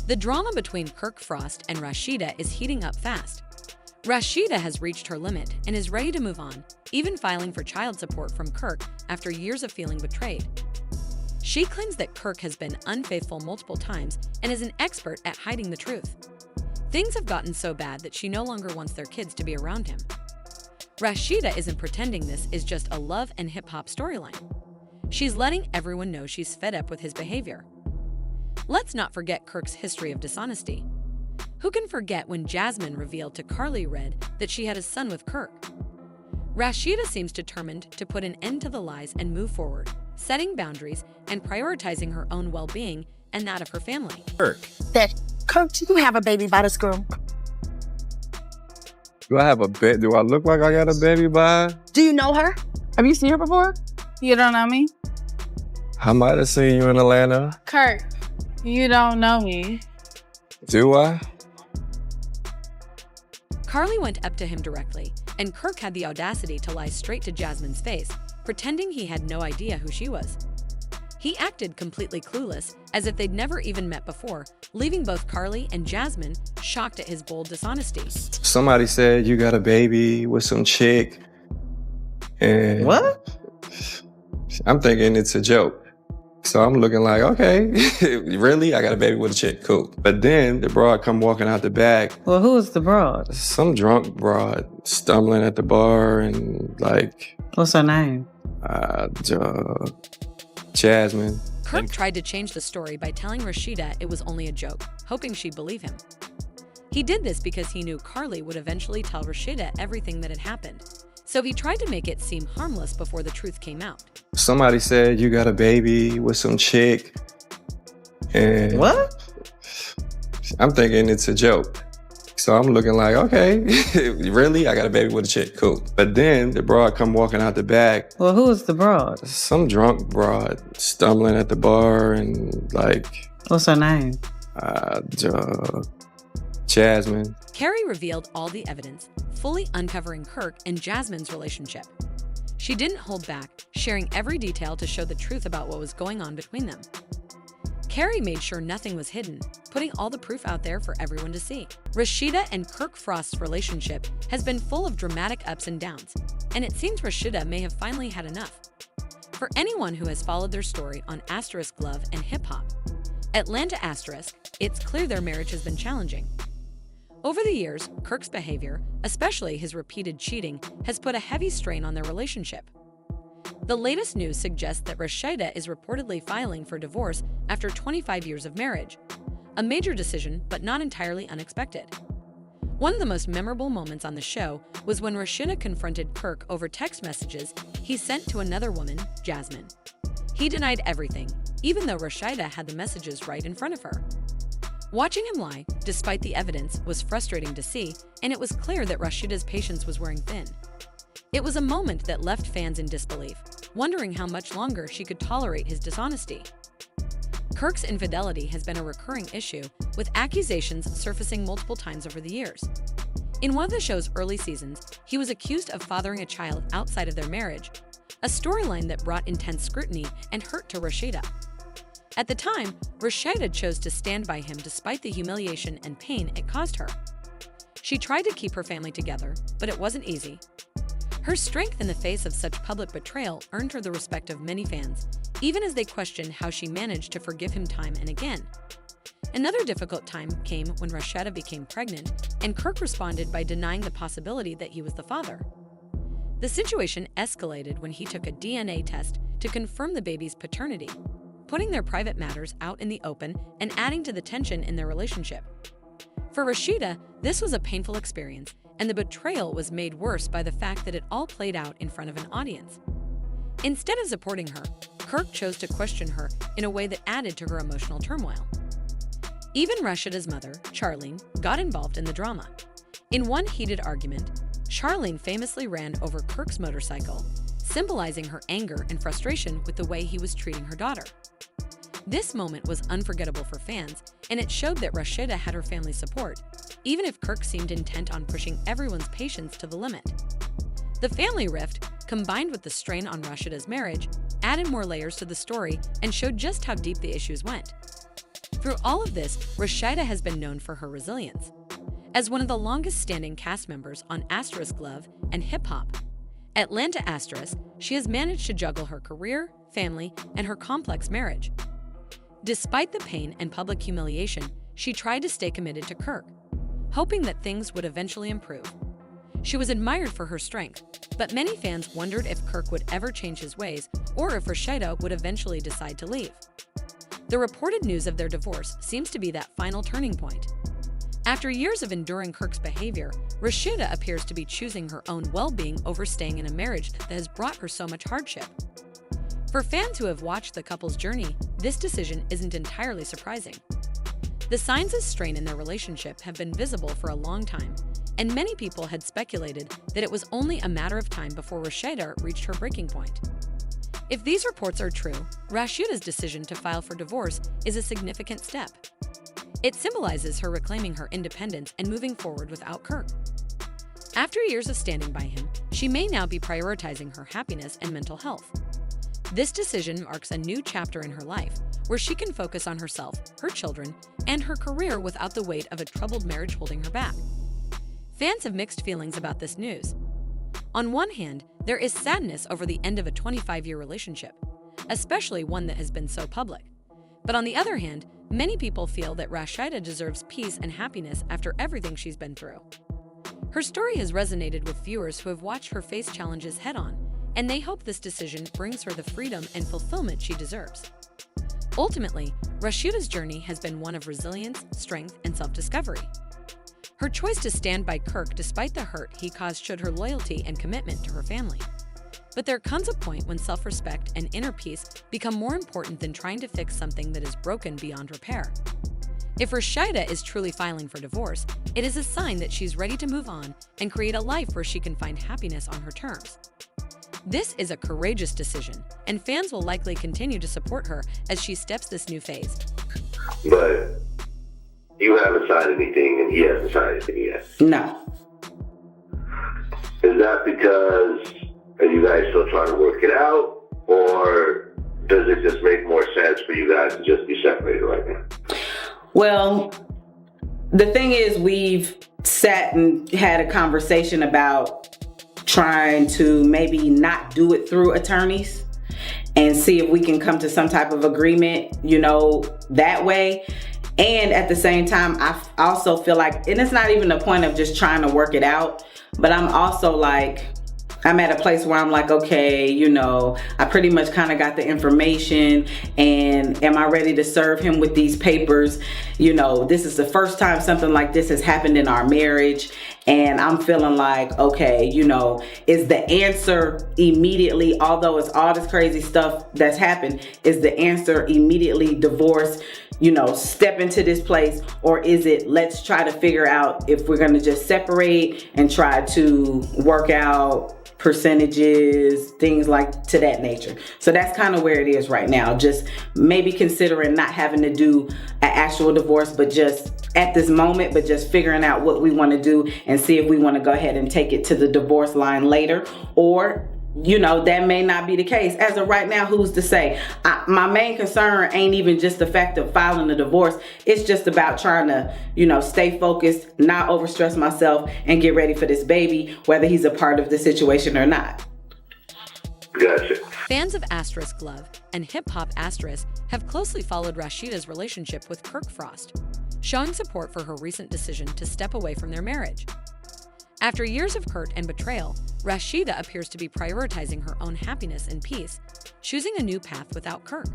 The drama between Kirk Frost and Rasheeda is heating up fast. Rasheeda has reached her limit and is ready to move on, even filing for child support from Kirk after years of feeling betrayed. She claims that Kirk has been unfaithful multiple times and is an expert at hiding the truth. Things have gotten so bad that she no longer wants their kids to be around him. Rasheeda isn't pretending this is just a love and hip-hop storyline. She's letting everyone know she's fed up with his behavior. Let's not forget Kirk's history of dishonesty. Who can forget when Jasmine revealed to Carly Red that she had a son with Kirk? Rasheeda seems determined to put an end to the lies and move forward, setting boundaries and prioritizing her own well-being and that of her family. Kirk. Kirk, do you have a baby by this girl? Do I have a baby? Do I look like I got a baby by her? Do you know her? Have you seen her before? You don't know me? I might have seen you in Atlanta. Kirk, you don't know me. Do I? Carly went up to him directly, and Kirk had the audacity to lie straight to Jasmine's face, pretending he had no idea who she was. He acted completely clueless, as if they'd never even met before, leaving both Carly and Jasmine shocked at his bold dishonesty. Somebody said you got a baby with some chick. And What? I'm thinking it's a joke. So I'm looking like, okay, really? I got a baby with a chick, cool. But then the broad come walking out the back. Well, who is the broad? Some drunk broad stumbling at the bar and like... What's her name? Jasmine. Kirk tried to change the story by telling Rasheeda it was only a joke, hoping she'd believe him. He did this because he knew Carly would eventually tell Rasheeda everything that had happened, so he tried to make it seem harmless before the truth came out. Somebody said you got a baby with some chick. And What? I'm thinking it's a joke. So I'm looking like, okay, really? I got a baby with a chick, cool. But then the broad come walking out the back. Well, who is the broad? Some drunk broad stumbling at the bar and like... What's her name? Jasmine. Carrie revealed all the evidence, fully uncovering Kirk and Jasmine's relationship. She didn't hold back, sharing every detail to show the truth about what was going on between them. Carrie made sure nothing was hidden, putting all the proof out there for everyone to see. Rasheeda and Kirk Frost's relationship has been full of dramatic ups and downs, and it seems Rasheeda may have finally had enough. For anyone who has followed their story on Asterisk Love and Hip Hop, Atlanta Asterisk, it's clear their marriage has been challenging. Over the years, Kirk's behavior, especially his repeated cheating, has put a heavy strain on their relationship. The latest news suggests that Rasheeda is reportedly filing for divorce after 25 years of marriage, a major decision but not entirely unexpected. One of the most memorable moments on the show was when Rasheeda confronted Kirk over text messages he sent to another woman, Jasmine. He denied everything, even though Rasheeda had the messages right in front of her. Watching him lie, despite the evidence, was frustrating to see, and it was clear that Rasheeda's patience was wearing thin. It was a moment that left fans in disbelief, wondering how much longer she could tolerate his dishonesty. Kirk's infidelity has been a recurring issue, with accusations surfacing multiple times over the years. In one of the show's early seasons, he was accused of fathering a child outside of their marriage, a storyline that brought intense scrutiny and hurt to Rasheeda. At the time, Rasheeda chose to stand by him despite the humiliation and pain it caused her. She tried to keep her family together, but it wasn't easy. Her strength in the face of such public betrayal earned her the respect of many fans, even as they questioned how she managed to forgive him time and again. Another difficult time came when Rasheeda became pregnant, and Kirk responded by denying the possibility that he was the father. The situation escalated when he took a DNA test to confirm the baby's paternity, putting their private matters out in the open and adding to the tension in their relationship. For Rasheeda, this was a painful experience, and the betrayal was made worse by the fact that it all played out in front of an audience. Instead of supporting her, Kirk chose to question her in a way that added to her emotional turmoil. Even Rasheeda's mother, Charlene, got involved in the drama. In one heated argument, Charlene famously ran over Kirk's motorcycle, symbolizing her anger and frustration with the way he was treating her daughter. This moment was unforgettable for fans, and it showed that Rasheeda had her family's support, even if Kirk seemed intent on pushing everyone's patience to the limit. The family rift, combined with the strain on Rasheeda's marriage, added more layers to the story and showed just how deep the issues went. Through all of this, Rasheeda has been known for her resilience. As one of the longest-standing cast members on Love and Hip Hop, Atlanta *, she has managed to juggle her career, family, and her complex marriage. Despite the pain and public humiliation, she tried to stay committed to Kirk, hoping that things would eventually improve. She was admired for her strength, but many fans wondered if Kirk would ever change his ways or if Rasheeda would eventually decide to leave. The reported news of their divorce seems to be that final turning point. After years of enduring Kirk's behavior, Rasheeda appears to be choosing her own well-being over staying in a marriage that has brought her so much hardship. For fans who have watched the couple's journey, this decision isn't entirely surprising. The signs of strain in their relationship have been visible for a long time, and many people had speculated that it was only a matter of time before Rasheeda reached her breaking point. If these reports are true, Rasheeda's decision to file for divorce is a significant step. It symbolizes her reclaiming her independence and moving forward without Kirk. After years of standing by him, she may now be prioritizing her happiness and mental health. This decision marks a new chapter in her life, where she can focus on herself, her children, and her career without the weight of a troubled marriage holding her back. Fans have mixed feelings about this news. On one hand, there is sadness over the end of a 25-year relationship, especially one that has been so public. But on the other hand, many people feel that Rasheeda deserves peace and happiness after everything she's been through. Her story has resonated with viewers who have watched her face challenges head-on, and they hope this decision brings her the freedom and fulfillment she deserves. Ultimately, Rasheeda's journey has been one of resilience, strength, and self-discovery. Her choice to stand by Kirk despite the hurt he caused showed her loyalty and commitment to her family. But there comes a point when self-respect and inner peace become more important than trying to fix something that is broken beyond repair. If Rasheeda is truly filing for divorce, it is a sign that she's ready to move on and create a life where she can find happiness on her terms. This is a courageous decision, and fans will likely continue to support her as she steps this new phase. But you haven't signed anything, and he hasn't signed anything yet. No. Is that because are you guys still trying to work it out, or does it just make more sense for you guys to just be separated right now? Well, the thing is, we've sat and had a conversation about trying to maybe not do it through attorneys and see if we can come to some type of agreement, that way. And at the same time, I also feel like, and it's not even the point of just trying to work it out, but I'm also like, I'm at a place where I'm like, okay, I pretty much kind of got the information, and am I ready to serve him with these papers? This is the first time something like this has happened in our marriage, and I'm feeling like, okay, is the answer immediately, although it's all this crazy stuff that's happened, is the answer immediately divorce, step into this place, or is it let's try to figure out if we're going to just separate and try to work out percentages, things like to that nature. So that's kind of where it is right now. Just maybe considering not having to do an actual divorce, but just at this moment, but just figuring out what we want to do and see if we want to go ahead and take it to the divorce line later, or that may not be the case. As of right now, who's to say? My main concern ain't even just the fact of filing a divorce. It's just about trying to, stay focused, not overstress myself, and get ready for this baby, whether he's a part of the situation or not. Gotcha. Fans of Love and Hip Hop have closely followed Rasheeda's relationship with Kirk Frost, showing support for her recent decision to step away from their marriage. After years of hurt and betrayal, Rasheeda appears to be prioritizing her own happiness and peace, choosing a new path without Kirk.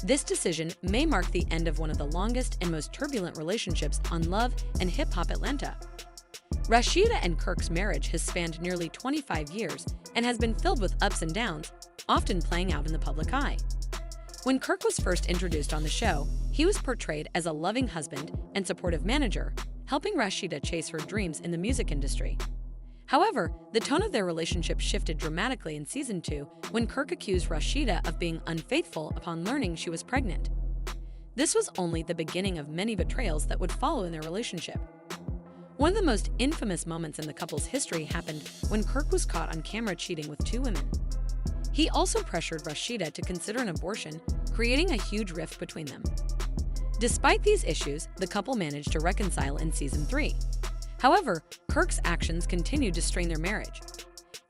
This decision may mark the end of one of the longest and most turbulent relationships on Love and Hip Hop Atlanta. Rasheeda and Kirk's marriage has spanned nearly 25 years and has been filled with ups and downs, often playing out in the public eye. When Kirk was first introduced on the show, he was portrayed as a loving husband and supportive manager, helping Rasheeda chase her dreams in the music industry. However, the tone of their relationship shifted dramatically in season 2 when Kirk accused Rasheeda of being unfaithful upon learning she was pregnant. This was only the beginning of many betrayals that would follow in their relationship. One of the most infamous moments in the couple's history happened when Kirk was caught on camera cheating with 2 women. He also pressured Rasheeda to consider an abortion, creating a huge rift between them. Despite these issues, the couple managed to reconcile in season 3. However, Kirk's actions continued to strain their marriage.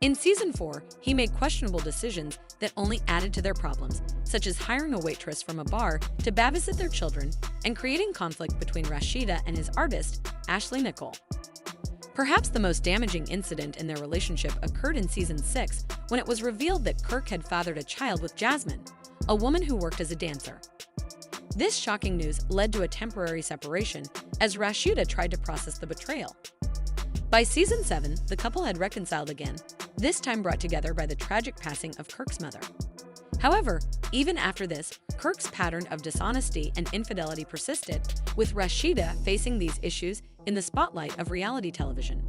In season 4, he made questionable decisions that only added to their problems, such as hiring a waitress from a bar to babysit their children and creating conflict between Rasheeda and his artist, Ashley Nicole. Perhaps the most damaging incident in their relationship occurred in season 6 when it was revealed that Kirk had fathered a child with Jasmine, a woman who worked as a dancer. This shocking news led to a temporary separation as Rasheeda tried to process the betrayal. By season 7, the couple had reconciled again, this time brought together by the tragic passing of Kirk's mother. However, even after this, Kirk's pattern of dishonesty and infidelity persisted, with Rasheeda facing these issues in the spotlight of reality television.